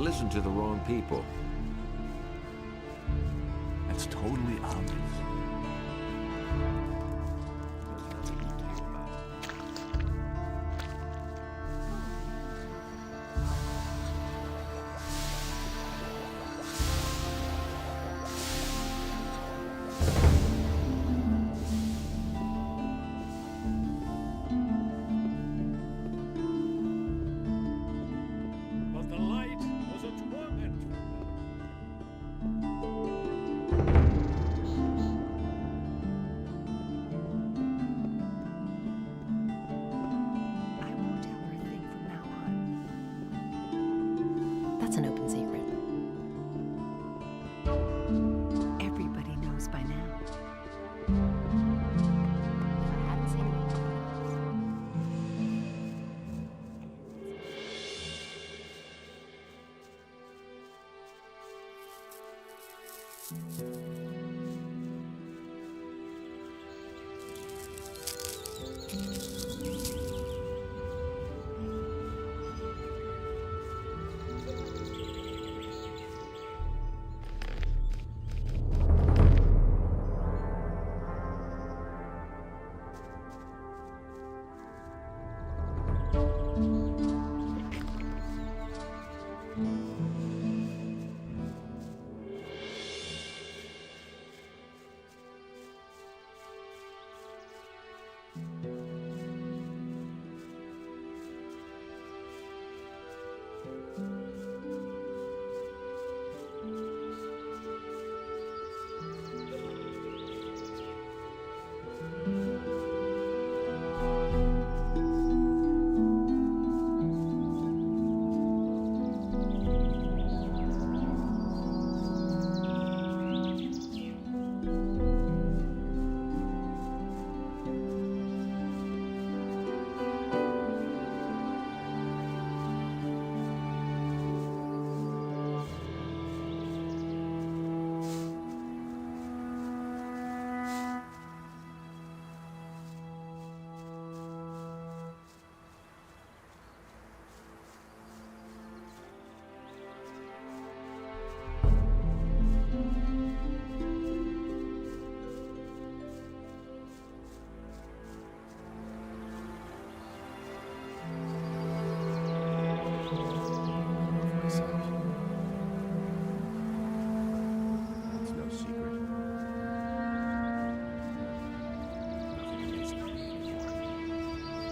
listened to the wrong people. That's totally obvious. But the light was a torment. I won't tell her a thing from now on. That's an open secret. Everybody knows by now. If I hadn't seen anyone It's no secret. Nothing against me anymore.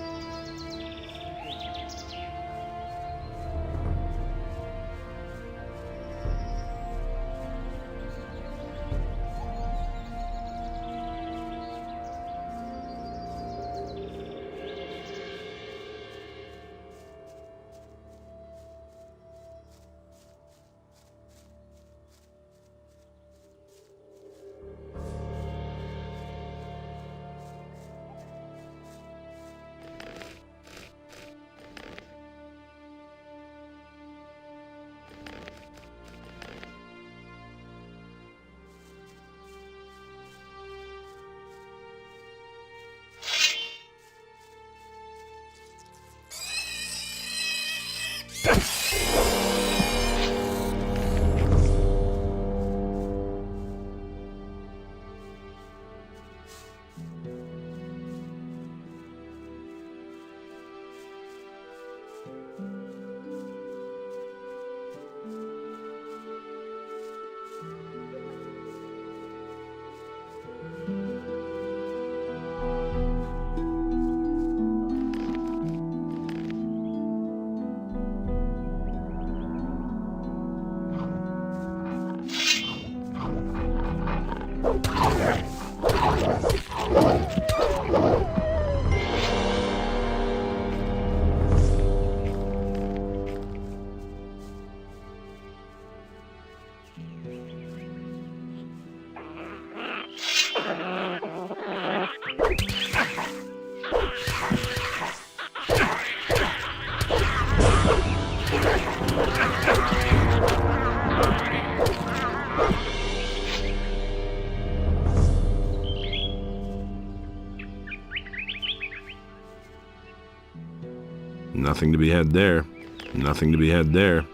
Nothing to be had there. Nothing to be had there.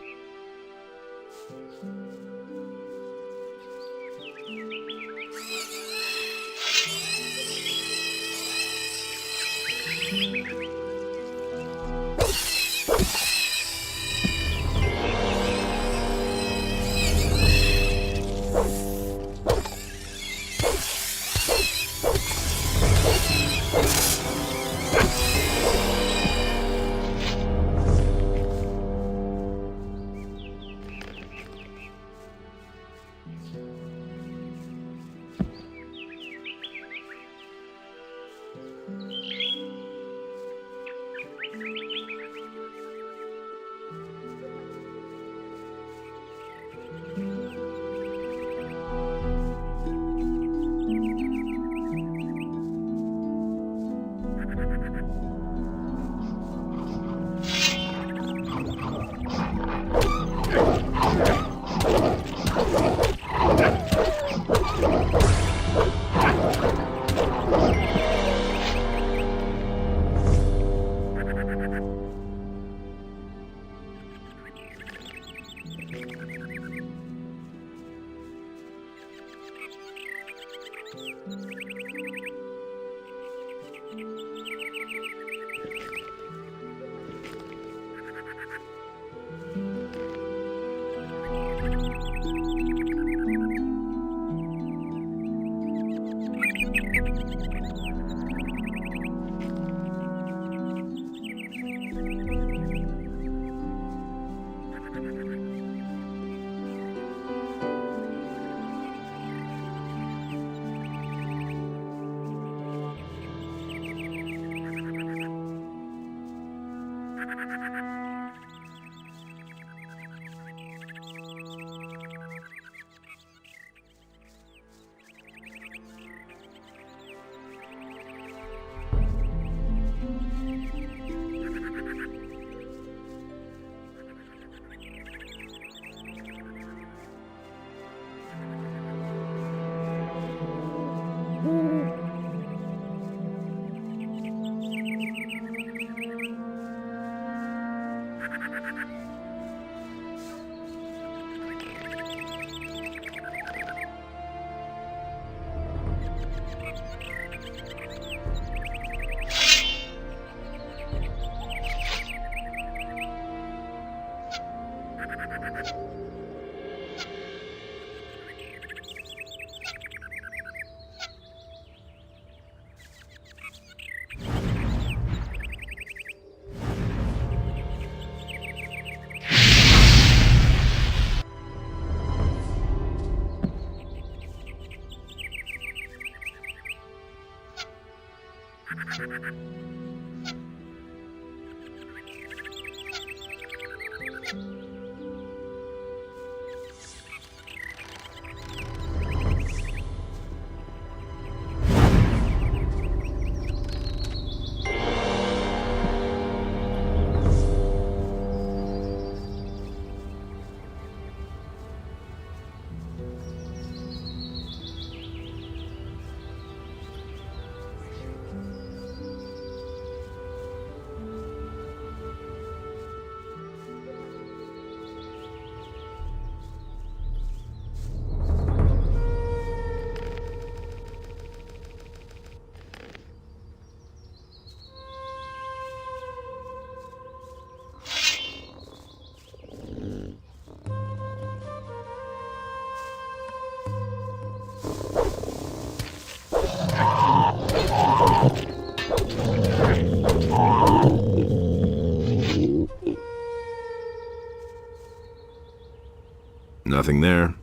Nothing there.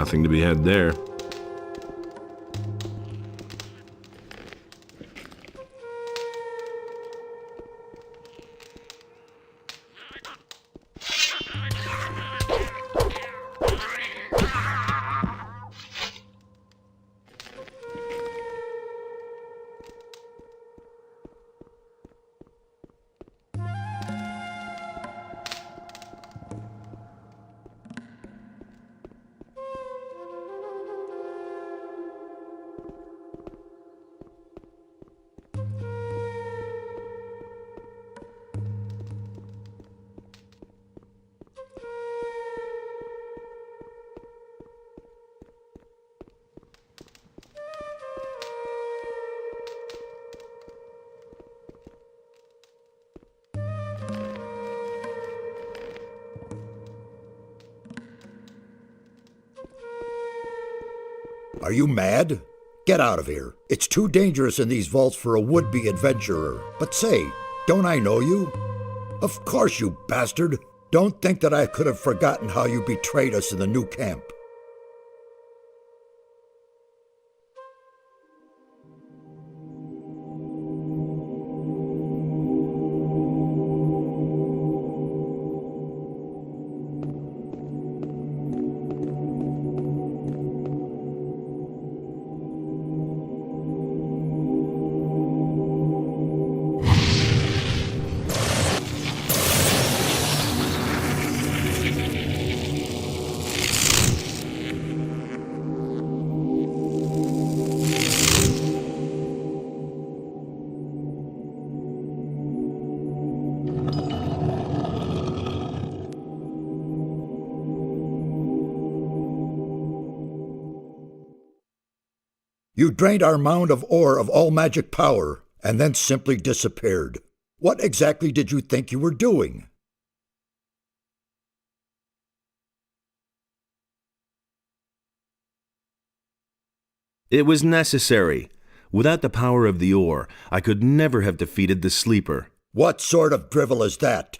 Nothing to be had there. Are you mad? Get out of here. It's too dangerous in these vaults for a would-be adventurer. But say, don't I know you? Of course, you bastard. Don't think that I could have forgotten how you betrayed us in the new camp. You drained our mound of ore of all magic power, and then simply disappeared. What exactly did you think you were doing? It was necessary. Without the power of the ore, I could never have defeated the Sleeper. What sort of drivel is that?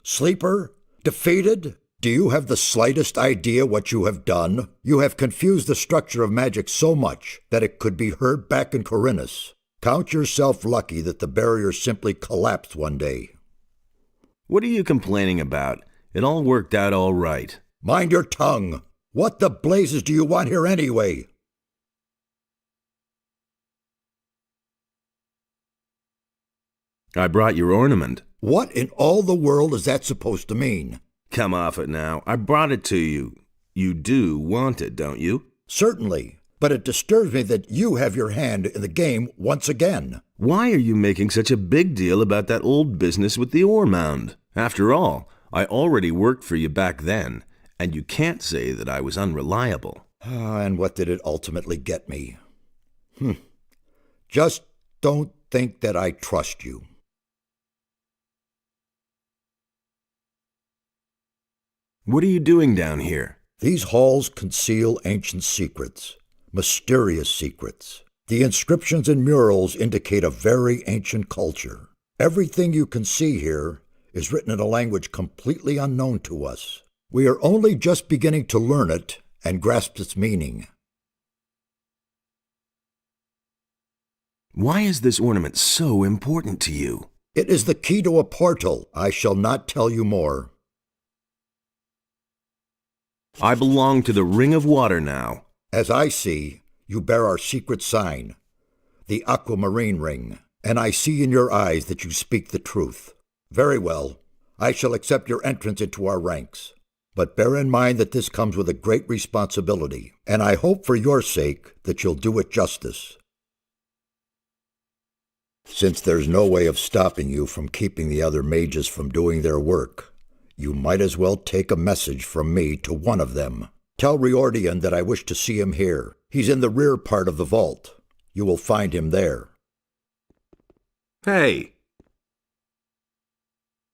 Sleeper? Defeated? Do you have the slightest idea what you have done? You have confused the structure of magic so much that it could be heard back in Corinus. Count yourself lucky that the barrier simply collapsed one day. What are you complaining about? It all worked out all right. Mind your tongue! What the blazes do you want here anyway? I brought your ornament. What in all the world is that supposed to mean? Come off it now. I brought it to you. You do want it, don't you? Certainly, but it disturbs me that you have your hand in the game once again. Why are you making such a big deal about that old business with the ore mound? After all, I already worked for you back then, and you can't say that I was unreliable. And what did it ultimately get me? Just don't think that I trust you. What are you doing down here? These halls conceal ancient secrets, mysterious secrets. The inscriptions and murals indicate a very ancient culture. Everything you can see here is written in a language completely unknown to us. We are only just beginning to learn it and grasp its meaning. Why is this ornament so important to you? It is the key to a portal. I shall not tell you more. I belong to the Ring of Water now. As I see, you bear our secret sign, the aquamarine ring, and I see in your eyes that you speak the truth. Very well, I shall accept your entrance into our ranks. But bear in mind that this comes with a great responsibility, and I hope for your sake that you'll do it justice. Since there's no way of stopping you from keeping the other mages from doing their work, you might as well take a message from me to one of them. Tell Riordian that I wish to see him here. He's in the rear part of the vault. You will find him there. Hey!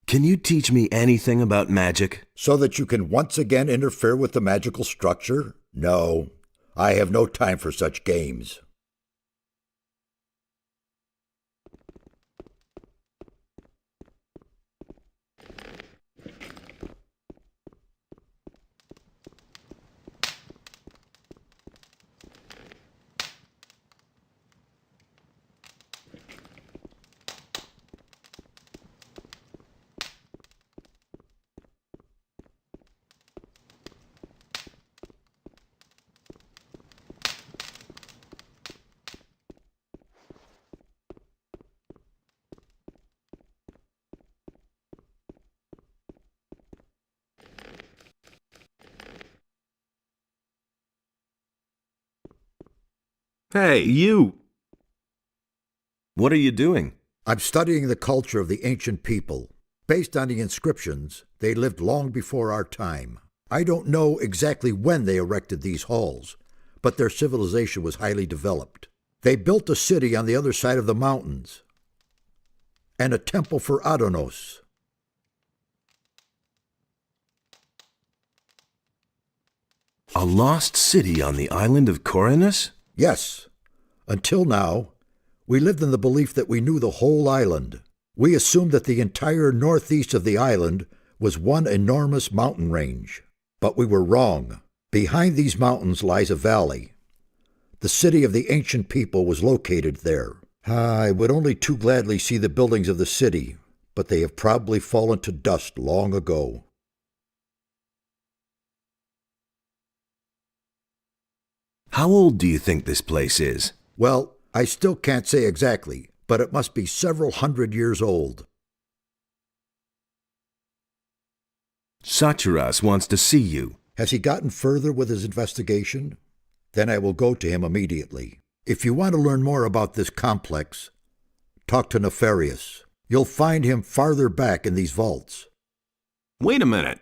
Can you teach me anything about magic? So that you can once again interfere with the magical structure? No, I have no time for such games. Hey, you! What are you doing? I'm studying the culture of the ancient people. Based on the inscriptions, they lived long before our time. I don't know exactly when they erected these halls, but their civilization was highly developed. They built a city on the other side of the mountains, and a temple for Adonos. A lost city on the island of Corinus? Yes, until now, we lived in the belief that we knew the whole island. We assumed that the entire northeast of the island was one enormous mountain range. But we were wrong. Behind these mountains lies a valley. The city of the ancient people was located there. I would only too gladly see the buildings of the city, but they have probably fallen to dust long ago. How old do you think this place is? Well, I still can't say exactly, but it must be several hundred years old. Satyras wants to see you. Has he gotten further with his investigation? Then I will go to him immediately. If you want to learn more about this complex, talk to Nefarious. You'll find him farther back in these vaults. Wait a minute.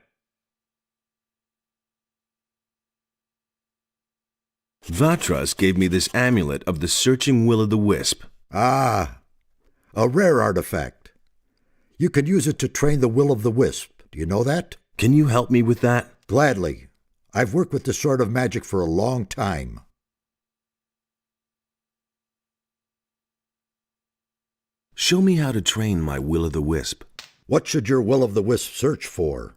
Vatras gave me this amulet of the searching will-o'-the-wisp. Ah, a rare artifact. You could use it to train the will-o'-the-wisp. Do you know that? Can you help me with that? Gladly. I've worked with this sort of magic for a long time. Show me how to train my will-o'-the-wisp. What should your will-o'-the-wisp search for?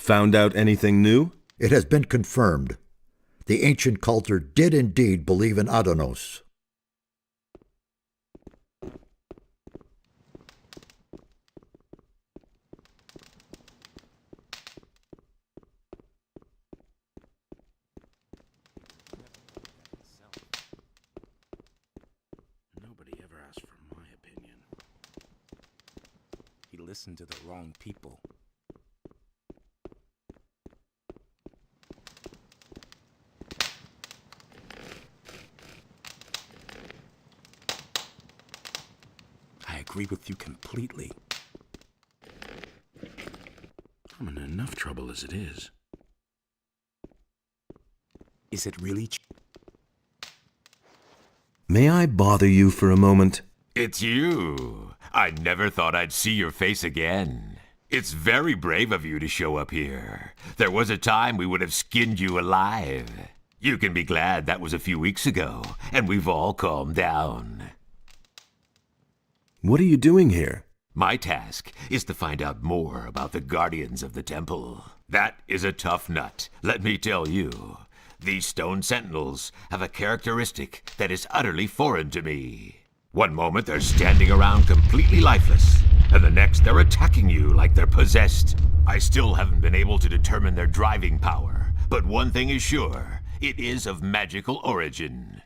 Found out anything new? It has been confirmed. The ancient culture did indeed believe in Adonos. Nobody ever asked for my opinion. He listened to the wrong people. I agree with you completely. I'm in enough trouble as it is. Is it really May I bother you for a moment? It's you. I never thought I'd see your face again. It's very brave of you to show up here. There was a time we would have skinned you alive. You can be glad that was a few weeks ago, and we've all calmed down. What are you doing here? My task is to find out more about the Guardians of the Temple. That is a tough nut, let me tell you. These stone sentinels have a characteristic that is utterly foreign to me. One moment they're standing around completely lifeless, and the next they're attacking you like they're possessed. I still haven't been able to determine their driving power, but one thing is sure, it is of magical origin.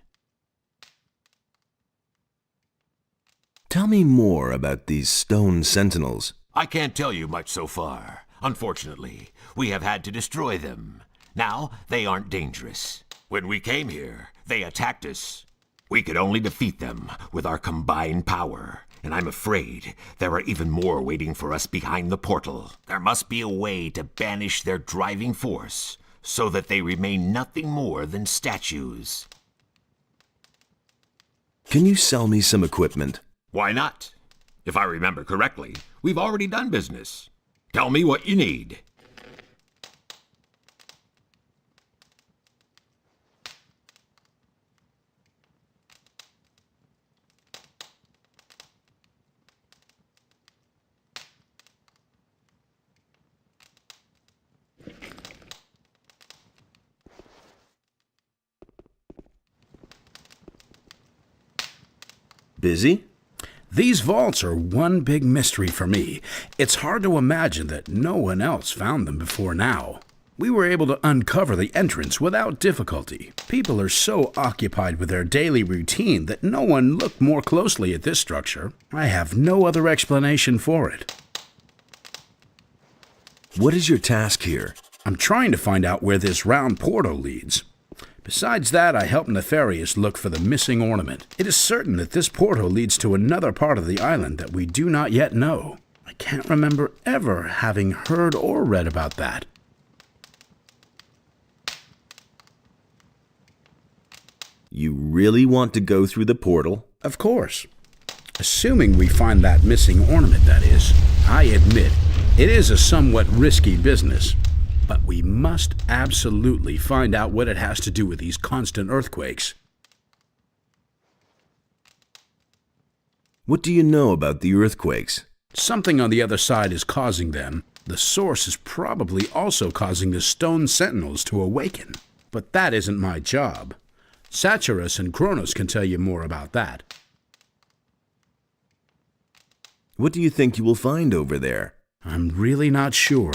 Tell me more about these stone sentinels. I can't tell you much so far. Unfortunately, we have had to destroy them. Now, they aren't dangerous. When we came here, they attacked us. We could only defeat them with our combined power, and I'm afraid there are even more waiting for us behind the portal. There must be a way to banish their driving force, so that they remain nothing more than statues. Can you sell me some equipment? Why not? If I remember correctly, we've already done business. Tell me what you need. Busy? These vaults are one big mystery for me. It's hard to imagine that no one else found them before now. We were able to uncover the entrance without difficulty. People are so occupied with their daily routine that no one looked more closely at this structure. I have no other explanation for it. What is your task here? I'm trying to find out where this round portal leads. Besides that, I help Nefarious look for the missing ornament. It is certain that this portal leads to another part of the island that we do not yet know. I can't remember ever having heard or read about that. You really want to go through the portal? Of course. Assuming we find that missing ornament, that is. I admit, it is a somewhat risky business. But we must absolutely find out what it has to do with these constant earthquakes. What do you know about the earthquakes? Something on the other side is causing them. The source is probably also causing the stone sentinels to awaken. But that isn't my job. Satyrus and Kronos can tell you more about that. What do you think you will find over there? I'm really not sure.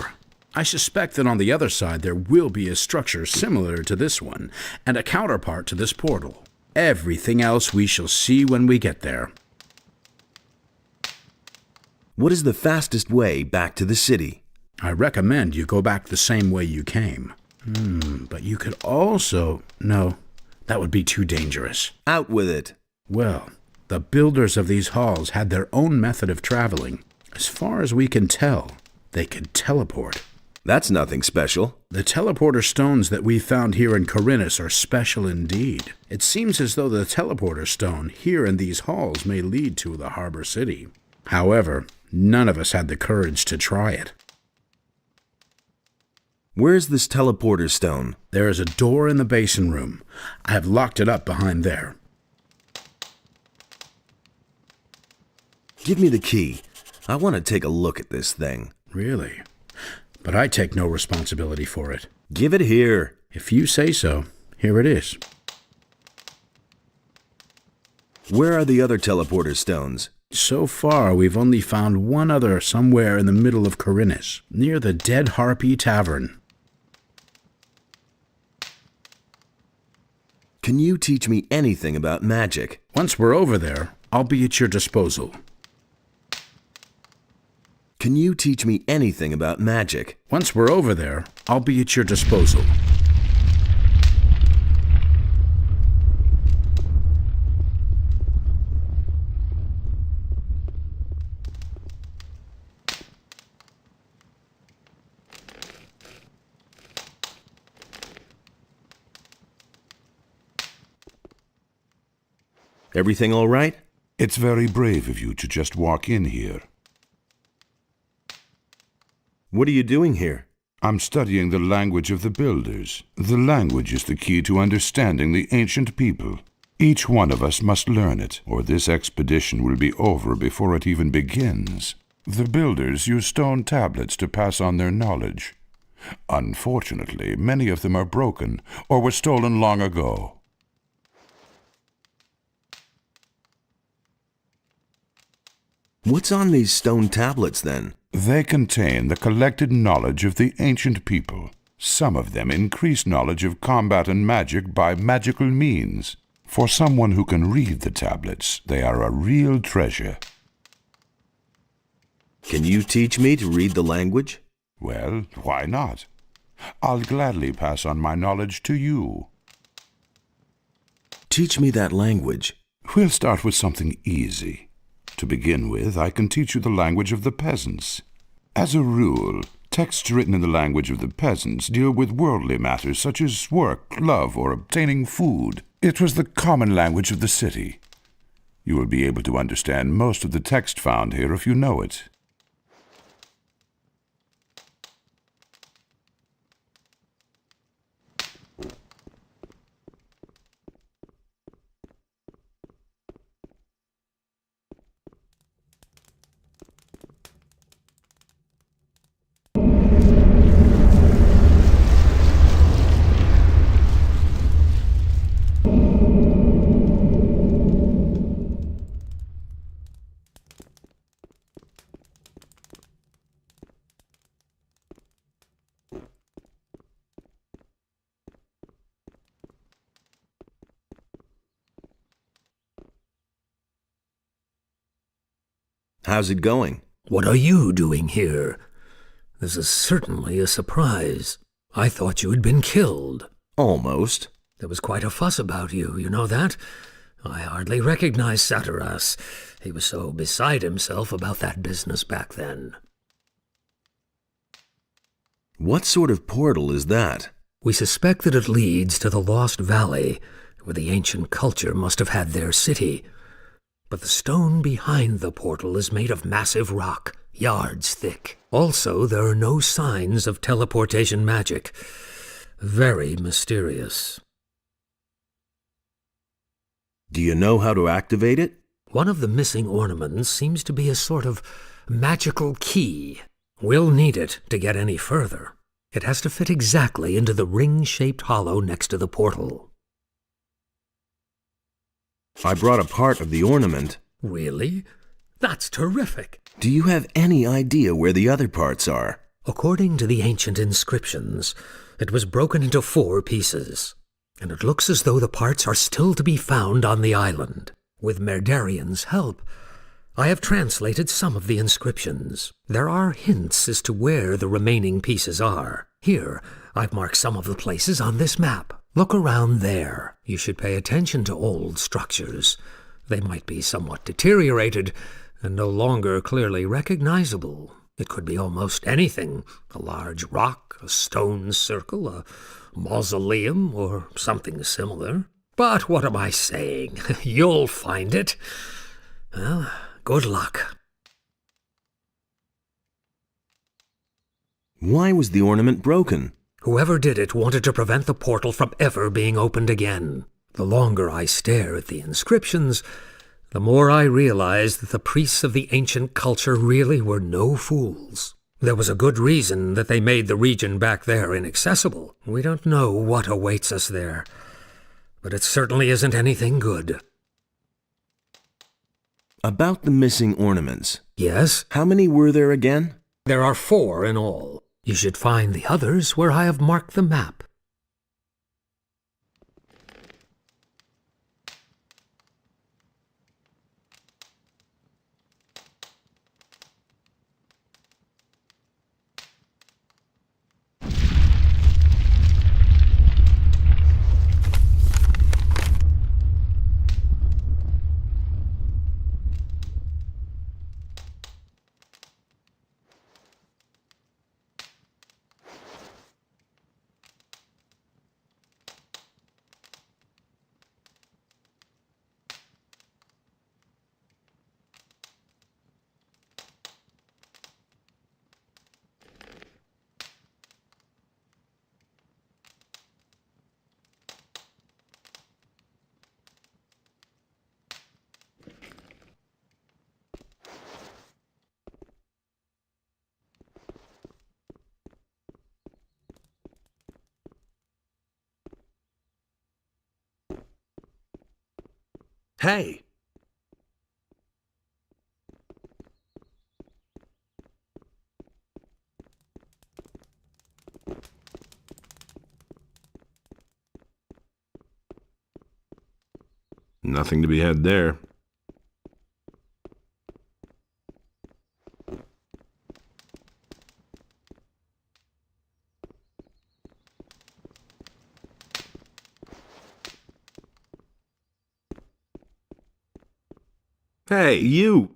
I suspect that on the other side there will be a structure similar to this one, and a counterpart to this portal. Everything else we shall see when we get there. What is the fastest way back to the city? I recommend you go back the same way you came. But you could also... No, that would be too dangerous. Out with it. Well, the builders of these halls had their own method of traveling. As far as we can tell, they could teleport. That's nothing special. The teleporter stones that we found here in Corinus are special indeed. It seems as though the teleporter stone here in these halls may lead to the harbor city. However, none of us had the courage to try it. Where's this teleporter stone? There is a door in the basin room. I have locked it up behind there. Give me the key. I want to take a look at this thing. Really? But I take no responsibility for it. Give it here. If you say so, here it is. Where are the other teleporter stones? So far, we've only found one other somewhere in the middle of Corinus, near the Dead Harpy Tavern. Can you teach me anything about magic? Once we're over there, I'll be at your disposal. Can you teach me anything about magic? Once we're over there, I'll be at your disposal. Everything all right? It's very brave of you to just walk in here. What are you doing here? I'm studying the language of the builders. The language is the key to understanding the ancient people. Each one of us must learn it, or this expedition will be over before it even begins. The builders use stone tablets to pass on their knowledge. Unfortunately, many of them are broken or were stolen long ago. What's on these stone tablets, then? They contain the collected knowledge of the ancient people. Some of them increase knowledge of combat and magic by magical means. For someone who can read the tablets, they are a real treasure. Can you teach me to read the language? Well, why not? I'll gladly pass on my knowledge to you. Teach me that language. We'll start with something easy. To begin with, I can teach you the language of the peasants. As a rule, texts written in the language of the peasants deal with worldly matters such as work, love, or obtaining food. It was the common language of the city. You will be able to understand most of the text found here if you know it. How's it going? What are you doing here? This is certainly a surprise. I thought you had been killed. Almost. There was quite a fuss about you, you know that? I hardly recognized Satyrus. He was so beside himself about that business back then. What sort of portal is that? We suspect that it leads to the Lost Valley, where the ancient culture must have had their city. But the stone behind the portal is made of massive rock, yards thick. Also, there are no signs of teleportation magic. Very mysterious. Do you know how to activate it? One of the missing ornaments seems to be a sort of magical key. We'll need it to get any further. It has to fit exactly into the ring-shaped hollow next to the portal. I brought a part of the ornament. Really? That's terrific. Do you have any idea where the other parts are? According to the ancient inscriptions, it was broken into 4 pieces, and it looks as though the parts are still to be found on the island. With Merdarian's help, I have translated some of the inscriptions. There are hints as to where the remaining pieces are. Here, I've marked some of the places on this map. Look around there. You should pay attention to old structures. They might be somewhat deteriorated and no longer clearly recognizable. It could be almost anything. A large rock, a stone circle, a mausoleum, or something similar. But what am I saying? You'll find it. Well, good luck. Why was the ornament broken? Whoever did it wanted to prevent the portal from ever being opened again. The longer I stare at the inscriptions, the more I realize that the priests of the ancient culture really were no fools. There was a good reason that they made the region back there inaccessible. We don't know what awaits us there, but it certainly isn't anything good. About the missing ornaments. Yes? How many were there again? There are 4 in all. You should find the others where I have marked the map. Hey! Nothing to be had there. Hey, you!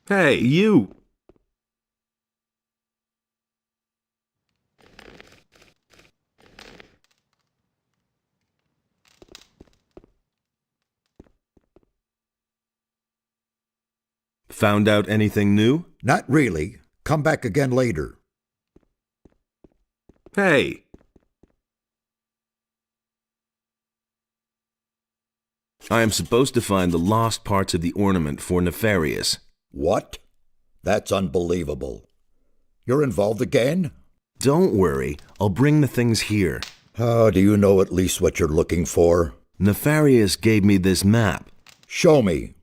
Hey, you! Found out anything new? Not really. Come back again later. Hey! I am supposed to find the lost parts of the ornament for Nefarious. What? That's unbelievable. You're involved again? Don't worry, I'll bring the things here. Oh, do you know at least what you're looking for? Nefarious gave me this map. Show me.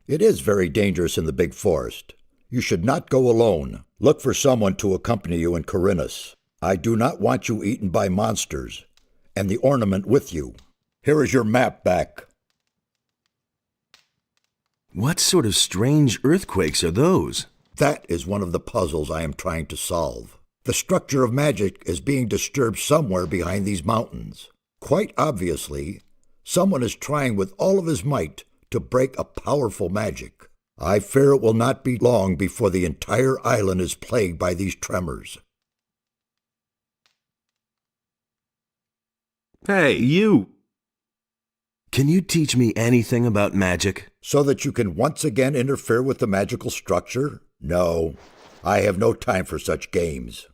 It is very dangerous in the big forest. You should not go alone. Look for someone to accompany you in Corinus. I do not want you eaten by monsters, and the ornament with you. Here is your map back. What sort of strange earthquakes are those? That is one of the puzzles I am trying to solve. The structure of magic is being disturbed somewhere behind these mountains. Quite obviously, someone is trying with all of his might to break a powerful magic. I fear it will not be long before the entire island is plagued by these tremors. Hey, you! Can you teach me anything about magic? So that you can once again interfere with the magical structure? No, I have no time for such games.